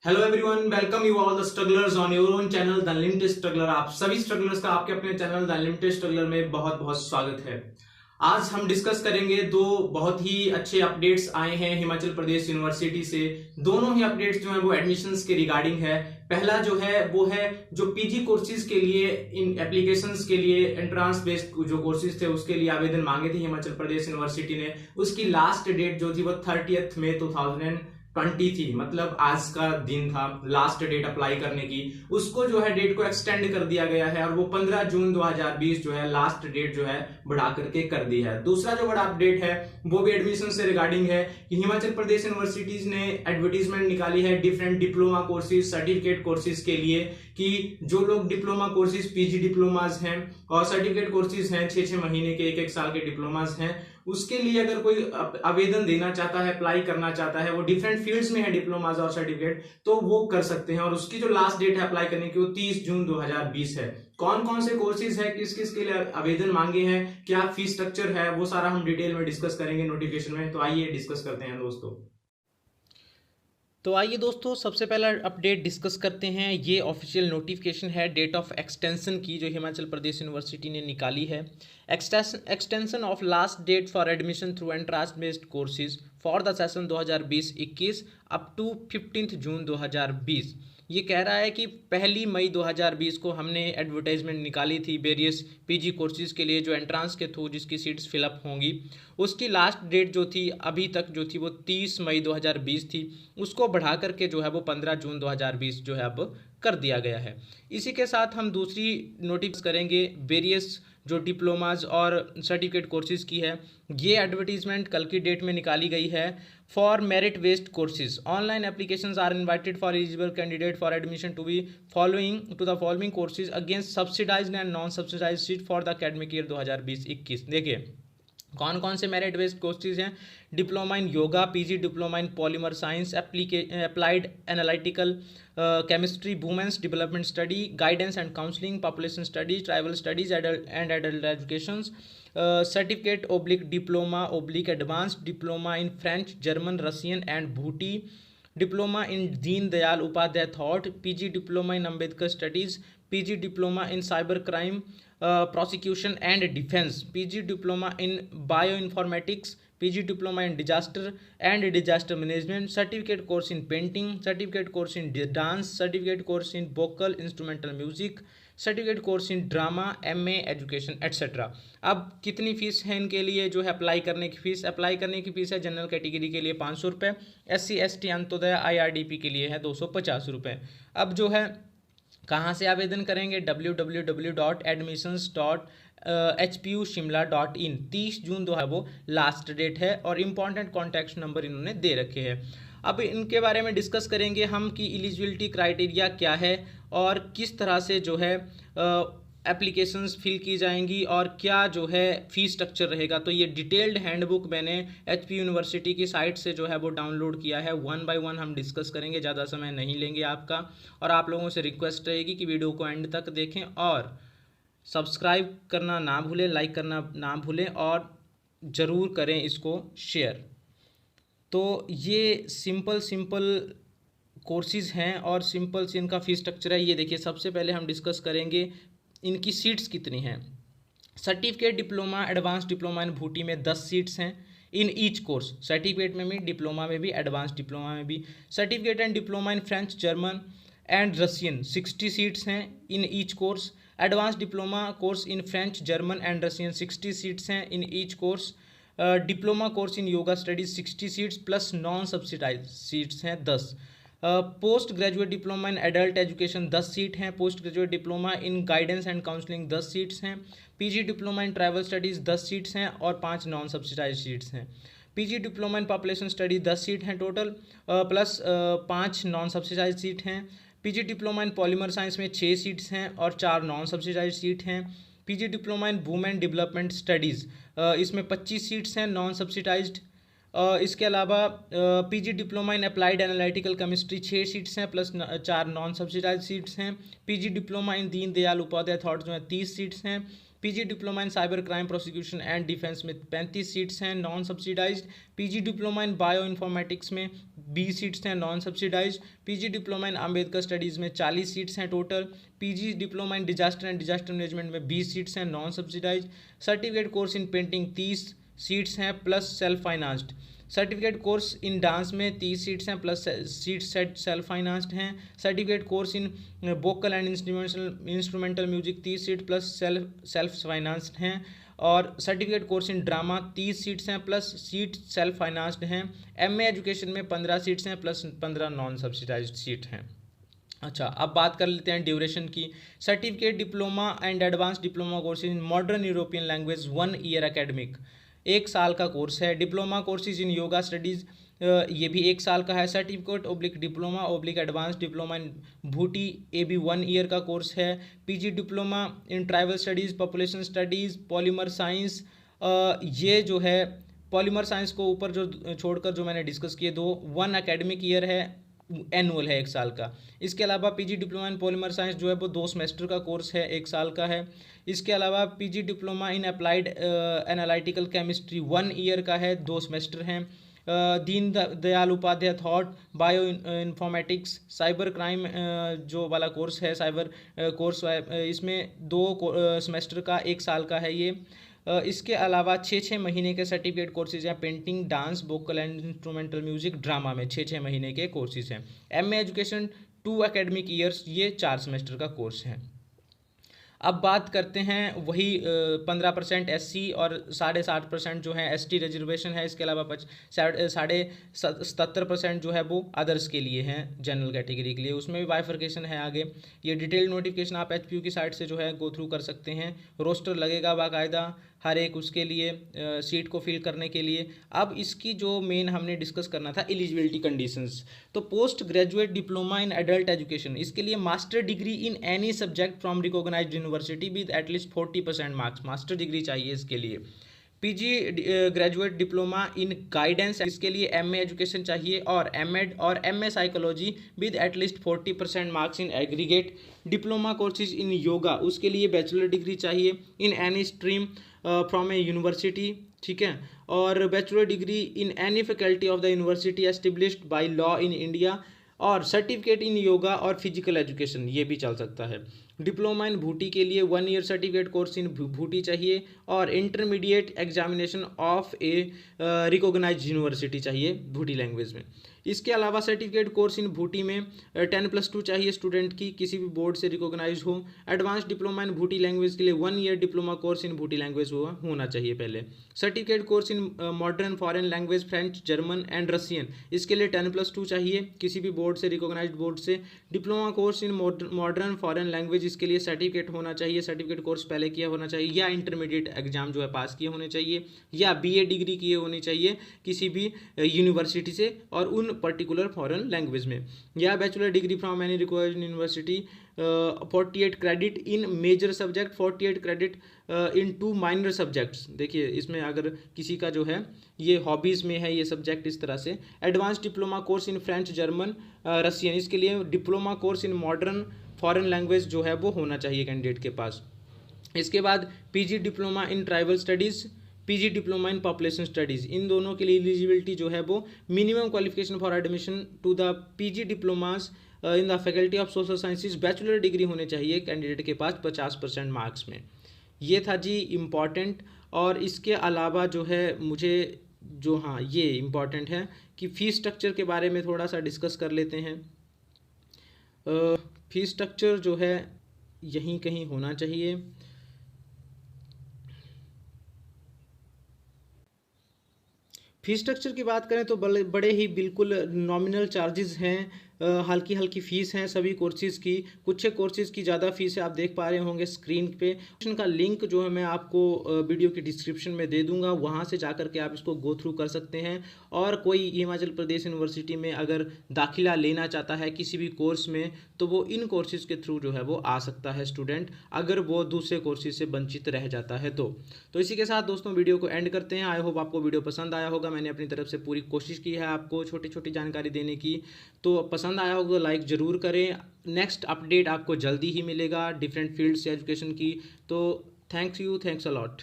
Hello everyone, welcome you all the strugglers on your own channel the unlimited struggler. आप सभी strugglers का आपके अपने चैनल द अनलिमिटेड स्ट्रगलर में बहुत बहुत स्वागत है। आज हम डिस्कस करेंगे दो बहुत ही अच्छे अपडेट्स आए हैं हिमाचल प्रदेश यूनिवर्सिटी से। दोनों ही अपडेट्स जो है वो एडमिशंस के रिगार्डिंग है। पहला जो है वो है जो पीजी कोर्सेज के लिए इन एप्लीकेशंस के लिए एंट्रांस बेस्ड जो कोर्सेज थे उसके लिए आवेदन मांगे थे हिमाचल प्रदेश यूनिवर्सिटी ने। उसकी लास्ट डेट जो थी वो 30 मई 2020 थी, मतलब आज का दिन था लास्ट डेट अप्लाई करने की। उसको जो है डेट को एक्सटेंड कर दिया गया है और वो 15 जून 2020 जो है लास्ट डेट जो है बढ़ा करके कर दी है। दूसरा जो बड़ा अपडेट है वो भी एडमिशन से रिगार्डिंग है कि हिमाचल प्रदेश यूनिवर्सिटीज ने एडवर्टीजमेंट निकाली है different diploma courses certificate courses के लिए कि जो लोग डिप्लोमा कोर्सेज पीजी डिप्लोमाज हैं और सर्टिफिकेट कोर्सेज हैं 6-6 महीने के 1-1 साल के डिप्लोमाज हैं, उसके लिए अगर कोई आवेदन देना चाहता है अप्लाई करना चाहता है, वो डिफरेंट फील्ड्स में है डिप्लोमाज और सर्टिफिकेट, तो वो कर सकते हैं। और उसकी जो लास्ट डेट है अप्लाई करने की वो 30 जून 2020 है। कौन कौन से कोर्सेज है, किस किस के लिए आवेदन मांगे हैं, क्या फीस स्ट्रक्चर है, वो सारा हम डिटेल में डिस्कस करेंगे नोटिफिकेशन में। तो आइए डिस्कस करते हैं दोस्तों। तो आइए दोस्तों, सबसे पहला अपडेट डिस्कस करते हैं। ये ऑफिशियल नोटिफिकेशन है डेट ऑफ एक्सटेंशन की जो हिमाचल प्रदेश यूनिवर्सिटी ने निकाली है। Extension of last date for admission through entrance based courses for the session 2020-21 up to 15 June 2020। ये कह रहा है कि 1 मई 2020 को हमने एडवर्टाइजमेंट निकाली थी वेरियस पीजी कोर्सेज के लिए जो एंट्रांस के थ्रू जिसकी सीट्स फिलअप होंगी। उसकी लास्ट डेट जो थी अभी तक जो थी वो 30 मई 2020 थी। उसको बढ़ा करके जो है वो 15 जून 2020 जो है अब कर दिया गया है। इसी के साथ हम दूसरी नोटिस करेंगे वेरियस जो डिप्लोमाज और सर्टिफिकेट कोर्सेज की है। ये एडवर्टीजमेंट कल की डेट में निकाली गई है। For merit based courses online applications are invited for eligible candidate for admission to the following courses against subsidised and non subsidised seat for the academic year 2020-21। देखिए कौन कौन से मेरिट बेस्ड कोर्सेज हैं। Diploma in yoga, PG diploma in polymer science, applied analytical chemistry, women's development study, guidance and counselling, population studies, tribal studies and adult education, certificate oblique diploma oblique advanced diploma in French, German, Russian and Bhoti, diploma in Deen Dayal Upadhyay thought, PG diploma in Ambedkar studies, PG diploma in cyber crime prosecution and defence, PG diploma in bio informatics, PG diploma in disaster and disaster management, certificate course in painting, certificate course in dance, certificate course in vocal instrumental music, certificate course in drama, MA education etcetera. अब कितनी fees है इनके लिए जो है apply करने की fees? Apply करने की फ़ीस है जनरल कैटेगरी के लिए 500 रुपये, SC ST अंत्योदय IRDP के लिए है 250 रुपये। अब जो है कहाँ से आवेदन करेंगे? www.admissions.hpushimla.in। 30 जून जो है वो लास्ट डेट है और इम्पॉर्टेंट कॉन्टैक्ट नंबर इन्होंने दे रखे हैं। अब इनके बारे में डिस्कस करेंगे हम कि एलिजिबिलिटी क्राइटेरिया क्या है और किस तरह से जो है एप्लीकेशंस फिल की जाएंगी और क्या जो है फीस स्ट्रक्चर रहेगा। तो ये डिटेल्ड हैंडबुक मैंने HP यूनिवर्सिटी की साइट से जो है वो डाउनलोड किया है। 1 बाय 1 हम डिस्कस करेंगे, ज़्यादा समय नहीं लेंगे आपका। और आप लोगों से रिक्वेस्ट रहेगी कि वीडियो को एंड तक देखें और सब्सक्राइब करना ना भूलें, लाइक करना ना भूलें और ज़रूर करें इसको शेयर। तो ये सिंपल कोर्सेज़ हैं और सिंपल से इनका फीस स्ट्रक्चर है। ये देखिए, सबसे पहले हम डिस्कस करेंगे इनकी सीट्स कितनी हैं। Certificate diploma advance diploma in Bhoti में 10 सीट्स हैं इन ईच कोर्स। सर्टिफिकेट में भी, डिप्लोमा में भी, एडवांस डिप्लोमा में भी। Certificate and diploma in French, German and Russian 60 seats हैं in each course. Advance diploma course in French, German and Russian 60 seats हैं in each course. Diploma course in yoga studies 60 seats plus non subsidise seats हैं 10। Post graduate diploma in adult education 10 seat हैं। Post graduate diploma in guidance and counselling 10 seats हैं। PG diploma in tribal studies 10 seats हैं और 5 non subsidise seats हैं। PG diploma in population study 10 seat हैं total, plus 5 non subsidise seat हैं। PG diploma in polymer science में 6 seats हैं और 4 non subsidise seat हैं। PG diploma in women development studies इसमें 25 सीट्स हैं नॉन सब्सिडाइज्ड। इसके अलावा PG diploma in applied analytical chemistry 6 seats हैं प्लस 4 नॉन सब्सिडाइज सीट्स हैं। PG diploma in Deen Dayal Upadhyay thought जो है 30 सीट्स हैं। PG diploma in cyber crime prosecution and defence में 35 सीट्स हैं non subsidised. PG diploma in bio informatics में 20 seats हैं non subsidised. PG diploma in Ambedkar studies में 40 seats हैं total. PG diploma in disaster and disaster management में 20 seats हैं non subsidised. Certificate course in painting 30 seats हैं plus self financed. Certificate course in dance में 30 seats हैं plus seats self financed हैं। Certificate course in vocal and instrumental music 30 seat plus self financed हैं। और certificate course in drama 30 seats हैं plus seat self financed हैं। MA education में 15 seats हैं plus 15 non subsidised seat हैं। अच्छा, अब बात कर लेते हैं ड्यूरेशन की। Certificate diploma and advance diploma course in modern European language 1 year academic, 1 साल का कोर्स है। Diploma courses in yoga studies ये भी 1 साल का है। Certificate oblique diploma oblique advance diploma in Bhoti ये भी 1 ईयर का कोर्स है। PG diploma in tribal studies population studies polymer science, ये जो है पॉलीमर साइंस को ऊपर जो छोड़कर जो मैंने डिस्कस किए 1 एकेडमिक ईयर है, एनुअल है 1 साल का। इसके अलावा PG diploma in polymer science जो है वो 2 सेमेस्टर का कोर्स है, 1 साल का है। इसके अलावा PG diploma in applied analytical chemistry 1 year का है, 2 सेमेस्टर हैं। Deen Dayal Upadhyay thought bioinformatics cyber crime जो वाला कोर्स है, साइबर कोर्स इसमें 2 सेमेस्टर का 1 साल का है ये। इसके अलावा 6 महीने के सर्टिफिकेट कोर्सेज हैं painting dance vocal and instrumental music drama में 6 महीने के कोर्सेज हैं। एमए एजुकेशन 2 एकेडमिक ईयर्स, ये 4 सेमेस्टर का कोर्स है। अब बात करते हैं वही 15% एससी और 7.5% जो है एसटी रिजर्वेशन है। इसके अलावा 77% जो है वो अदर्स के लिए हैं, जनरल कैटेगरी के लिए, उसमें भी बाइफर्केशन है आगे। ये डिटेल नोटिफिकेशन आप एचपीयू की साइट से जो है गो थ्रू कर सकते हैं। रोस्टर लगेगा बाकायदा हर एक उसके लिए सीट को फिल करने के लिए। अब इसकी जो मेन हमने डिस्कस करना था एलिजिबिलिटी कंडीशंस, तो post graduate diploma in adult education, इसके लिए master degree in any subject from recognised university with at least 40% marks, master degree चाहिए इसके लिए। PG graduate diploma in guidance, इसके लिए एमए एजुकेशन चाहिए और एमएड और MA psychology with at least 40% marks in aggregate. Diploma courses in yoga, उसके लिए बैचलर डिग्री चाहिए in any stream from a university, ठीक है। और bachelor degree in any faculty of the university established by law in India, और certificate in yoga और physical education ये भी चल सकता है। डिप्लोमा इन भूटी के लिए 1 year certificate course in Bhoti चाहिए और intermediate examination of a recognised university चाहिए भूटी लैंग्वेज में। इसके अलावा सर्टिफिकेट कोर्स इन भूटी में 10+2 चाहिए स्टूडेंट की, किसी भी बोर्ड से रिकॉग्नाइज हो। Advance diploma in Bhoti language के लिए 1 year diploma course in Bhoti language होना चाहिए पहले। Certificate course in modern foreign language French German and Russian, इसके लिए 10+2 चाहिए किसी भी बोर्ड से, रिकॉग्नाइज्ड बोर्ड से। Diploma course in modern foreign language, इसके लिए सर्टिफिकेट होना चाहिए, सर्टिफिकेट कोर्स पहले किया होना चाहिए या इंटरमीडिएट एग्जाम जो है पास किए होने चाहिए या बीए डिग्री किए होनी चाहिए किसी भी यूनिवर्सिटी से और उन पर्टिकुलर फॉरेन लैंग्वेज में, या bachelor degree from any recognised university. 48 credit in major subject, 48 credit in 2 minor subjects. देखिए इसमें अगर किसी का जो है ये हॉबीज़ में है ये सब्जेक्ट इस तरह से। Advance diploma course in French German Russian, इसके लिए diploma course in modern foreign language जो है वो होना चाहिए कैंडिडेट के पास। इसके बाद PG diploma in tribal studies, PG diploma in population studies, इन दोनों के लिए एलिजिबिलिटी जो है वो minimum qualification for admission to the PG diplomas in the faculty of social sciences, bachelor degree होने चाहिए कैंडिडेट के पास 50% मार्क्स में। ये था जी इम्पॉर्टेंट। और इसके अलावा जो है मुझे जो हाँ ये इम्पॉर्टेंट है कि फ़ीस स्ट्रक्चर के बारे में थोड़ा सा डिस्कस कर लेते हैं। फ़ीस स्ट्रक्चर जो है यहीं कहीं होना चाहिए। फ़ीस स्ट्रक्चर की बात करें तो बड़े ही बिल्कुल नॉमिनल चार्जेस हैं, हल्की हल्की फ़ीस हैं सभी कोर्सेज़ की। कुछ कोर्सेज़ की ज़्यादा फीस है, आप देख पा रहे होंगे स्क्रीन पे। का लिंक जो है मैं आपको वीडियो की डिस्क्रिप्शन में दे दूंगा, वहाँ से जाकर के आप इसको गो थ्रू कर सकते हैं। और कोई हिमाचल प्रदेश यूनिवर्सिटी में अगर दाखिला लेना चाहता है किसी भी कोर्स में तो वो इन कोर्सेज़ के थ्रू जो है वो आ सकता है स्टूडेंट, अगर वो दूसरे कोर्सेज से वंचित रह जाता है तो इसी के साथ दोस्तों वीडियो को एंड करते हैं। आई होप आपको वीडियो पसंद आया होगा। मैंने अपनी तरफ से पूरी कोशिश की है आपको छोटी छोटी जानकारी देने की, तो पसंद आया होगा तो लाइक ज़रूर करें। नेक्स्ट अपडेट आपको जल्दी ही मिलेगा डिफरेंट फील्ड्स एजुकेशन की। तो thanks you, thanks a lot.